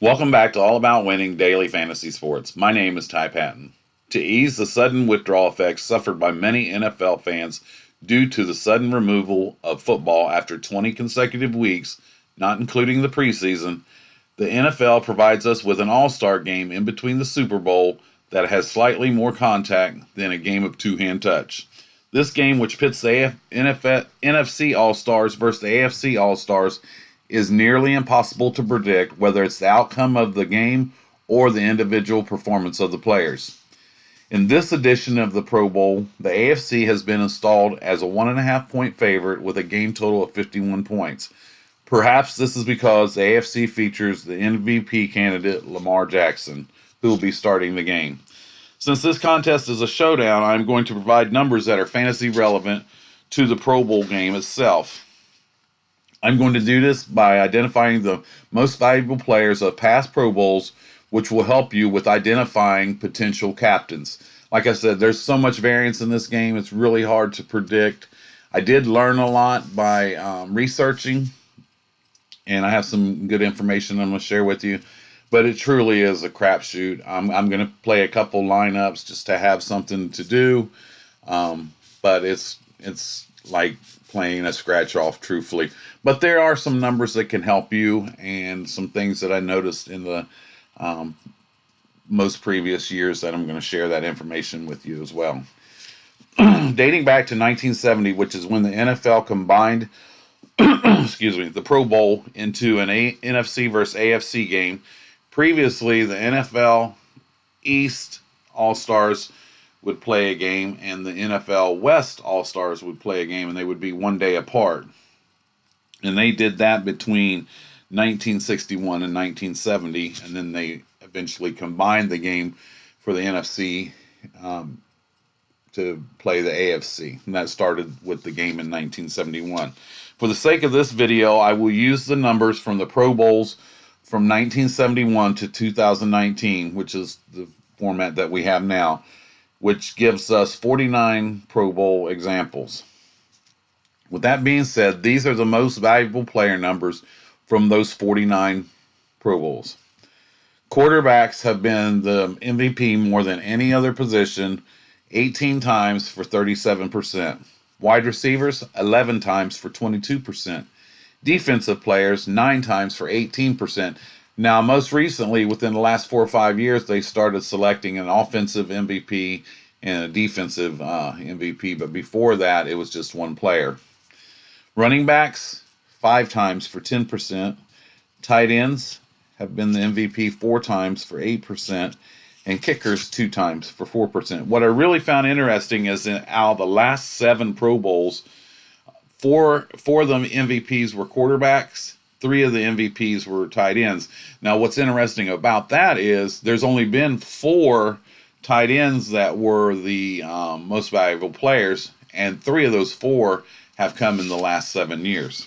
Welcome back to All About Winning Daily Fantasy Sports. My name is Ty Patton. To ease the sudden withdrawal effects suffered by many NFL fans due to the sudden removal of football after 20 consecutive weeks, not including the preseason, the NFL provides us with an all-star game in between the Super Bowl that has slightly more contact than a game of two-hand touch. This game, which pits the NFC All-Stars versus the AFC All-Stars, is nearly impossible to predict whether it's the outcome of the game or the individual performance of the players. In this edition of the Pro Bowl, the AFC has been installed as a 1.5 point favorite with a game total of 51 points. Perhaps this is because the AFC features the MVP candidate Lamar Jackson, who will be starting the game. Since this contest is a showdown, I'm going to provide numbers that are fantasy relevant to the Pro Bowl game itself. I'm going to do this by identifying the most valuable players of past Pro Bowls, which will help you with identifying potential captains. Like I said, there's so much variance in this game, it's really hard to predict. I did learn a lot by researching, and I have some good information I'm going to share with you. But it truly is a crapshoot. I'm going to play a couple lineups just to have something to do, but it's like playing a scratch off, truthfully. But there are some numbers that can help you, and some things that I noticed in the um, most previous years that I'm going to share that information with you as well. Dating back to 1970, which is when the NFL combined excuse me, the Pro Bowl into an NFC versus AFC game. Previously, the NFL East All Stars would play a game, and the NFL West All Stars would play a game, and they would be one day apart. And they did that between 1961 and 1970, and then they eventually combined the game for the NFC to play the AFC, and that started with the game in 1971. For the sake of this video, I will use the numbers from the Pro Bowls from 1971 to 2019, which is the format that we have now, which gives us 49 Pro Bowl examples. With that being said, these are the most valuable player numbers from those 49 Pro Bowls. Quarterbacks have been the MVP more than any other position, 18 times for 37%. Wide receivers, 11 times for 22%. Defensive players, 9 times for 18%. Now, most recently, within the last 4 or 5 years, they started selecting an offensive MVP and a defensive MVP, but before that, it was just one player. Running backs, 5 times for 10%. Tight ends have been the MVP 4 times for 8%. And kickers 2 times for 4%. What I really found interesting is in out of the last 7 Pro Bowls, four of them MVPs were quarterbacks, 3 of the MVPs were tight ends. Now, what's interesting about that is there's only been 4 tight ends that were the most valuable players, and 3 of those 4 have come in the last 7 years.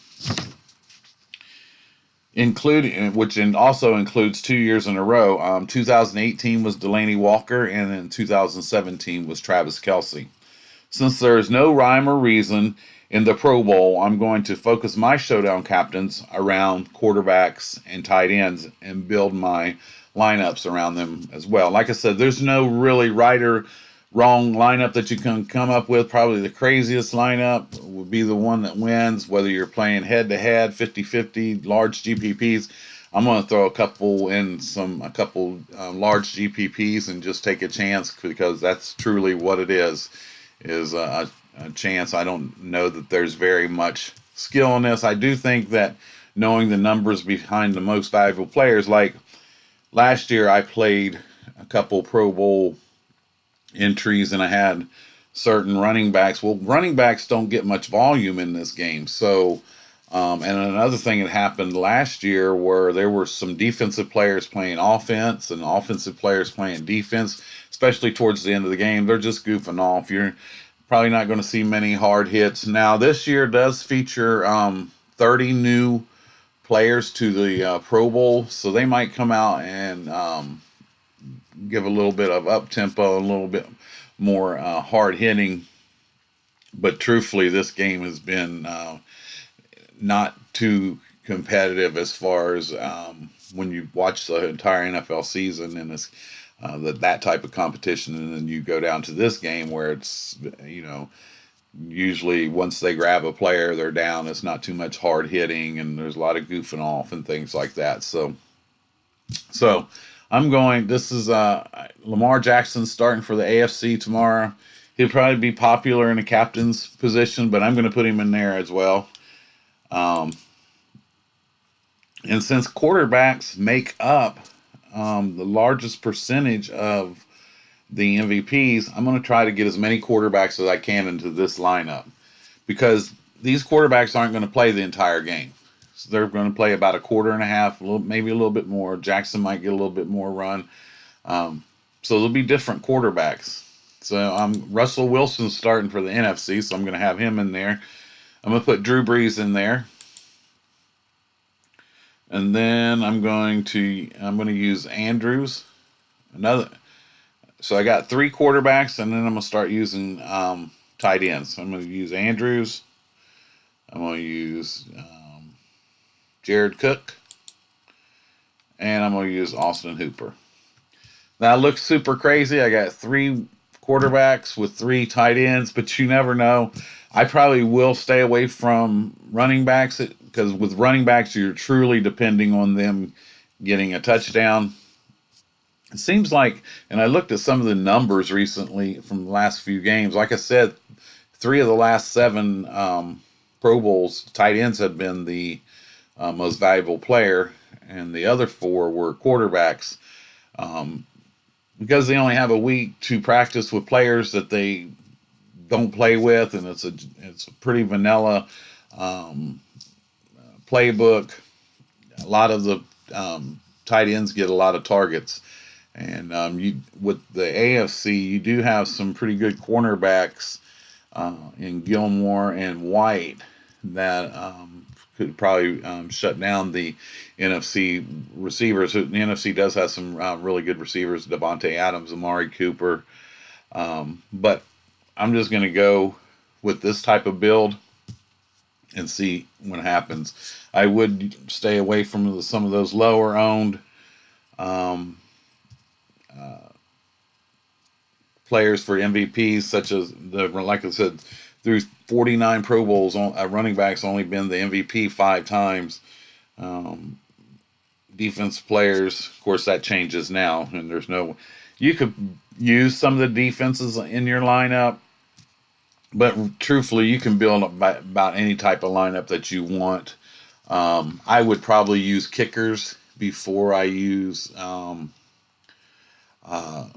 Which also includes 2 years in a row. 2018 was Delaney Walker, and then 2017 was Travis Kelce. Since there is no rhyme or reason in the Pro Bowl, I'm going to focus my showdown captains around quarterbacks and tight ends and build my lineups around them as well. Like I said, there's no really right or wrong lineup that you can come up with. Probably the craziest lineup would be the one that wins, whether you're playing head-to-head, 50-50, large GPPs. I'm going to throw a couple large GPPs and just take a chance, because that's truly what it is a chance. I don't know that there's very much skill in this. I do think that knowing the numbers behind the most valuable players, like last year I played a couple Pro Bowl entries and I had certain running backs. Well, running backs don't get much volume in this game. So, and another thing that happened last year where there were some defensive players playing offense and offensive players playing defense, especially towards the end of the game. They're just goofing off. You're probably not going to see many hard hits. Now, this year does feature 30 new players to the Pro Bowl, so they might come out and give a little bit of up tempo, a little bit more hard hitting. But truthfully, this game has been not too competitive as far as when you watch the entire NFL season and it's that type of competition, and then you go down to this game where it's usually once they grab a player, they're down. It's not too much hard hitting, and there's a lot of goofing off and things like that. So I'm going. This is Lamar Jackson starting for the AFC tomorrow. He'll probably be popular in the captain's position, but I'm going to put him in there as well. Um, and since quarterbacks make up the largest percentage of the MVPs, I'm going to try to get as many quarterbacks as I can into this lineup because these quarterbacks aren't going to play the entire game. So they're going to play about a quarter and a half, maybe a little bit more. Jackson might get a little bit more run. So there'll be different quarterbacks. So Russell Wilson starting for the NFC, so I'm going to have him in there. I'm going to put Drew Brees in there. And then I'm going to use Andrews. So I got 3 quarterbacks, and then I'm going to start using tight ends. So I'm going to use Andrews. I'm going to use Jared Cook. And I'm going to use Austin Hooper. That looks super crazy. I got 3 quarterbacks with 3 tight ends, but you never know. I probably will stay away from running backs because with running backs, you're truly depending on them getting a touchdown. It seems like, and I looked at some of the numbers recently from the last few games. Like I said, 3 of the last 7 Pro Bowls, tight ends have been the most valuable player, and the other 4 were quarterbacks. Because they only have a week to practice with players that they don't play with, and it's a pretty vanilla playbook. A lot of the tight ends get a lot of targets, and with the AFC, you do have some pretty good cornerbacks in Gilmore and White that could probably shut down the NFC receivers. The NFC does have some really good receivers: Devontae Adams, Amari Cooper. But I'm just going to go with this type of build and see what happens. I would stay away from some of those lower owned players for MVPs, such as like I said, through 49 Pro Bowls, a running back's only been the MVP 5 times. Defense players, of course, that changes now, and you could use some of the defenses in your lineup, but truthfully, you can build about any type of lineup that you want. I would probably use kickers before I use the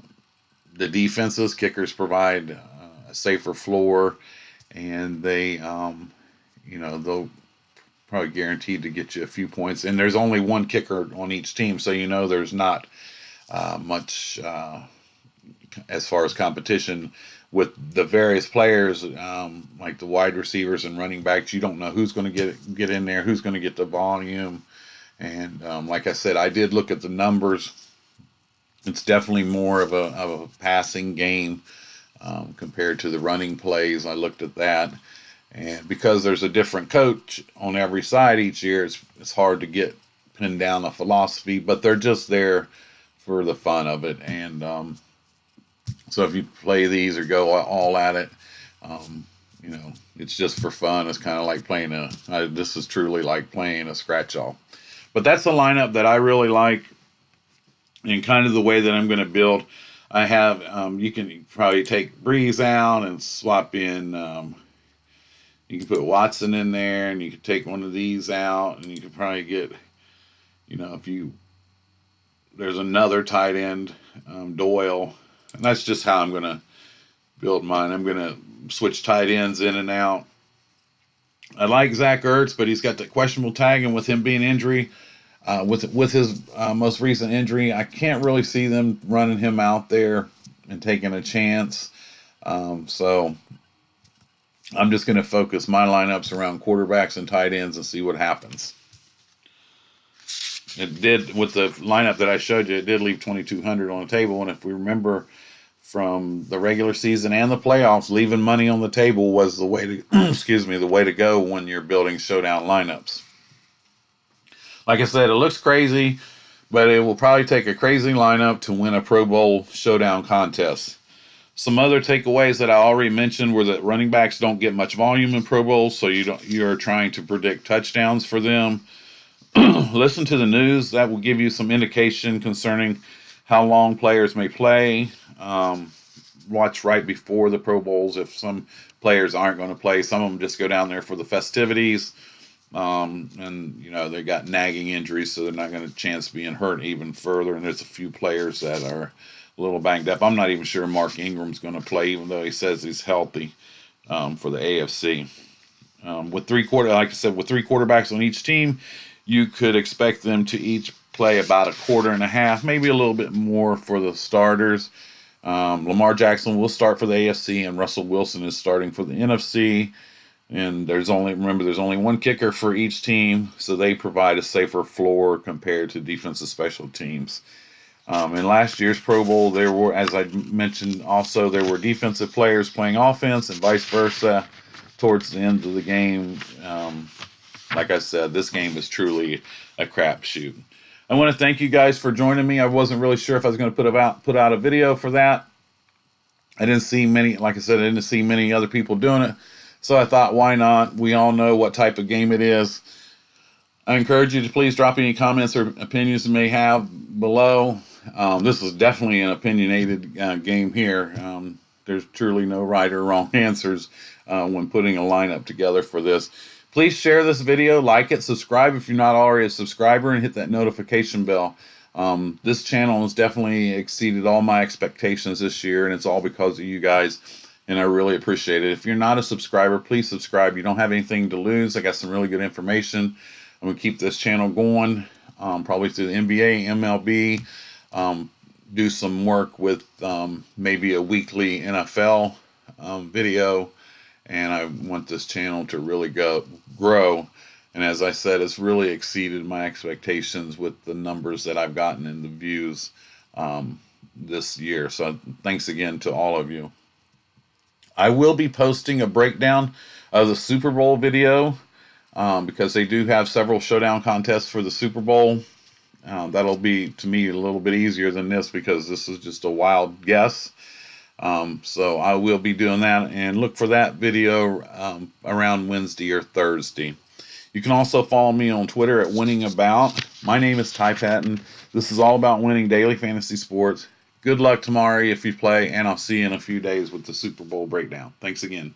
defenses. Kickers provide a safer floor, and they'll probably guaranteed to get you a few points. And there's only one kicker on each team, so there's not much as far as competition with the various players, like the wide receivers and running backs. You don't know who's going to get in there, who's going to get the volume. And like I said, I did look at the numbers. It's definitely more of a passing game compared to the running plays. I looked at that. And because there's a different coach on every side each year, it's hard to get pinned down a philosophy, but they're just there for the fun of it. And so if you play these or go all at it, it's just for fun. It's kind of like this is truly like playing a scratch off. But that's a lineup that I really like, and kind of the way that I'm going to build. I have, you can probably take Breeze out and swap in, you can put Watson in there, and you can take one of these out, and you can probably get, there's another tight end, Doyle, and that's just how I'm going to build mine. I'm going to switch tight ends in and out. I like Zach Ertz, but he's got the questionable tag, and with him being injury, with his most recent injury, I can't really see them running him out there and taking a chance. So I'm just going to focus my lineups around quarterbacks and tight ends and see what happens. It did, with the lineup that I showed you, it did leave 2,200 on the table. And if we remember from the regular season and the playoffs, leaving money on the table was the way to, the way to go when you're building showdown lineups. Like I said, it looks crazy, but it will probably take a crazy lineup to win a Pro Bowl showdown contest. Some other takeaways that I already mentioned were that running backs don't get much volume in Pro Bowls, so you're trying to predict touchdowns for them. Listen to the news. That will give you some indication concerning how long players may play. Watch right before the Pro Bowls if some players aren't going to play. Some of them just go down there for the festivities. And they got nagging injuries, so they're not going to chance being hurt even further. And there's a few players that are a little banged up. I'm not even sure Mark Ingram's going to play, even though he says he's healthy for the AFC. Like I said, with three quarterbacks on each team, you could expect them to each play about a quarter and a half, maybe a little bit more for the starters. Lamar Jackson will start for the AFC, and Russell Wilson is starting for the NFC. And there's only one kicker for each team, so they provide a safer floor compared to defensive special teams. In last year's Pro Bowl, there were, as I mentioned, also there were defensive players playing offense and vice versa towards the end of the game. Like I said, this game is truly a crapshoot. I want to thank you guys for joining me. I wasn't really sure if I was going to put out a video for that. I didn't see many, like I said, I didn't see many other people doing it. So I thought, why not? We all know what type of game it is. I encourage you to please drop any comments or opinions you may have below. This is definitely an opinionated game here. There's truly no right or wrong answers when putting a lineup together for this. Please share this video, like it, subscribe if you're not already a subscriber, and hit that notification bell. This channel has definitely exceeded all my expectations this year, and it's all because of you guys, and I really appreciate it. If you're not a subscriber, please subscribe. You don't have anything to lose. I got some really good information. I'm going to keep this channel going, probably through the NBA, MLB, do some work with maybe a weekly NFL video, and I want this channel to really grow. And as I said, it's really exceeded my expectations with the numbers that I've gotten and the views this year. So thanks again to all of you. I will be posting a breakdown of the Super Bowl video because they do have several showdown contests for the Super Bowl. That'll be, to me, a little bit easier than this because this is just a wild guess. So I will be doing that, and look for that video around Wednesday or Thursday. You can also follow me on Twitter at winningabout. My name is Ty Patton. This is all about winning daily fantasy sports. Good luck tomorrow if you play, and I'll see you in a few days with the Super Bowl breakdown. Thanks again.